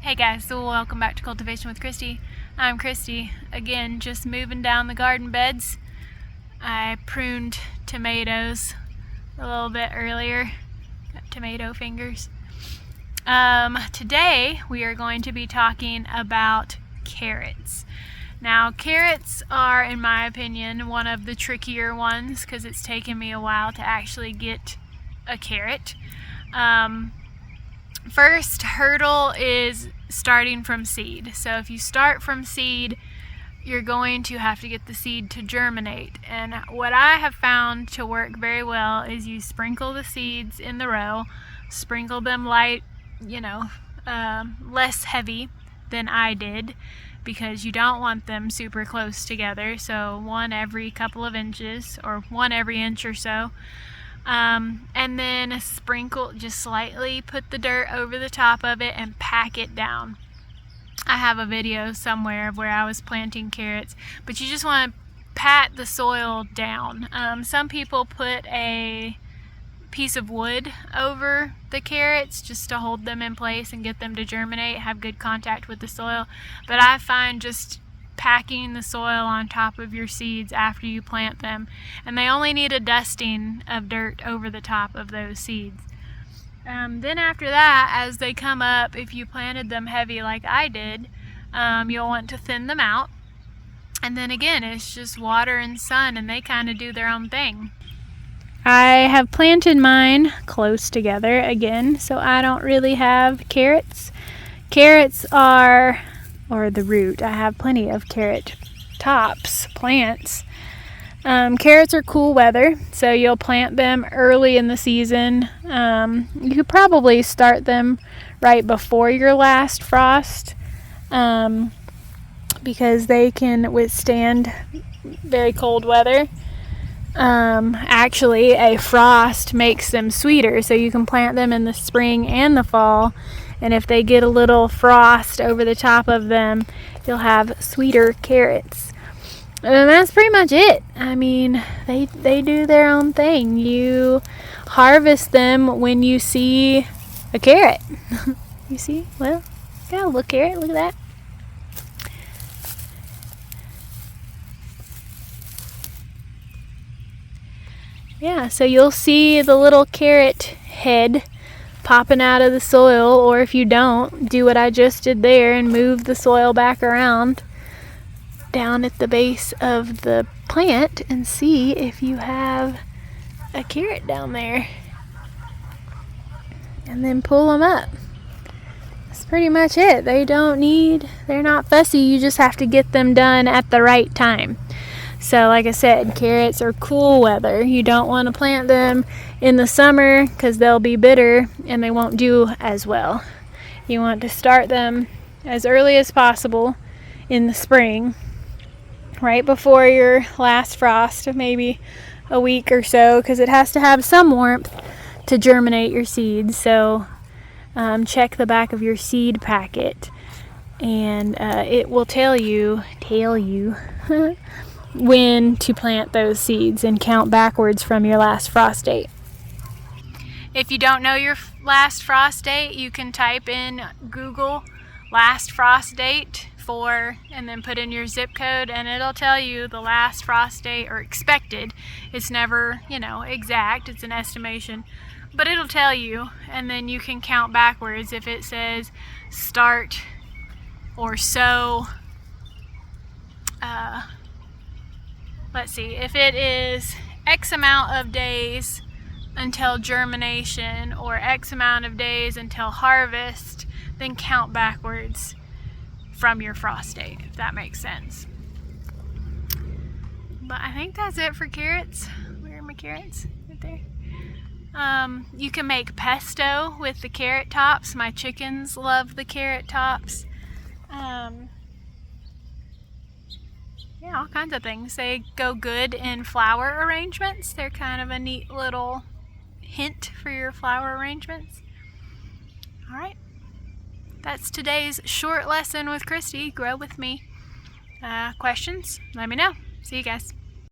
Hey guys, so welcome back to Cultivation with Christy. I'm Christy, again just moving down the garden beds. I pruned tomatoes a little bit earlier, got tomato fingers. Today we are going to be talking about carrots. Now carrots are, in my opinion, one of the trickier ones because it's taken me a while to actually get a carrot. First hurdle is starting from seed. So if you start from seed, you're going to have to get the seed to germinate. And what I have found to work very well is you sprinkle the seeds in the row, sprinkle them light, less heavy than I did, because you don't want them super close together. So one every couple of inches or one every inch or so. And then sprinkle, just slightly put the dirt over the top of it and pack it down. I have a video somewhere of where I was planting carrots, but you just want to pat the soil down. Some people put a piece of wood over the carrots just to hold them in place and get them to germinate, have good contact with the soil. But I find just packing the soil on top of your seeds after you plant them, and they only need a dusting of dirt over the top of those seeds. Then after that, as they come up, if you planted them heavy like I did, you'll want to thin them out, and then again it's just water and sun, and they kind of do their own thing. I have planted mine close together again, so I don't really have carrots. Carrots are, or the root, I have plenty of carrot tops, plants. Carrots are cool weather, so you'll plant them early in the season. You could probably start them right before your last frost, because they can withstand very cold weather. Actually, a frost makes them sweeter, so you can plant them in the spring and the fall, and if they get a little frost over the top of them, you'll have sweeter carrots. And that's pretty much it. I mean, they do their own thing. You harvest them when you see a carrot. You see? Well, got a little carrot. Look at that. Yeah, so you'll see the little carrot head popping out of the soil, or if you don't, do what I just did there and move the soil back around down at the base of the plant and see if you have a carrot down there, and then pull them up. That's pretty much it. They're not fussy. You just have to get them done at the right time. So like I said, carrots are cool weather. You don't want to plant them in the summer because they'll be bitter and they won't do as well. You want to start them as early as possible in the spring, right before your last frost, maybe a week or so, because it has to have some warmth to germinate your seeds. So check the back of your seed packet, and it will tell you when to plant those seeds and count backwards from your last frost date. If you don't know your last frost date, you can type in Google last frost date and then put in your zip code, and it'll tell you the last frost date, or expected. It's never, exact, it's an estimation, but it'll tell you, and then you can count backwards. If it says start or sow, let's see, if it is X amount of days until germination or X amount of days until harvest, then count backwards from your frost date, if that makes sense. But I think that's it for carrots. Where are my carrots? Right there. You can make pesto with the carrot tops. My chickens love the carrot tops. Yeah, all kinds of things. They go good in flower arrangements. They're kind of a neat little hint for your flower arrangements. All right. That's today's short lesson with Christy. Grow with me. Questions? Let me know. See you guys.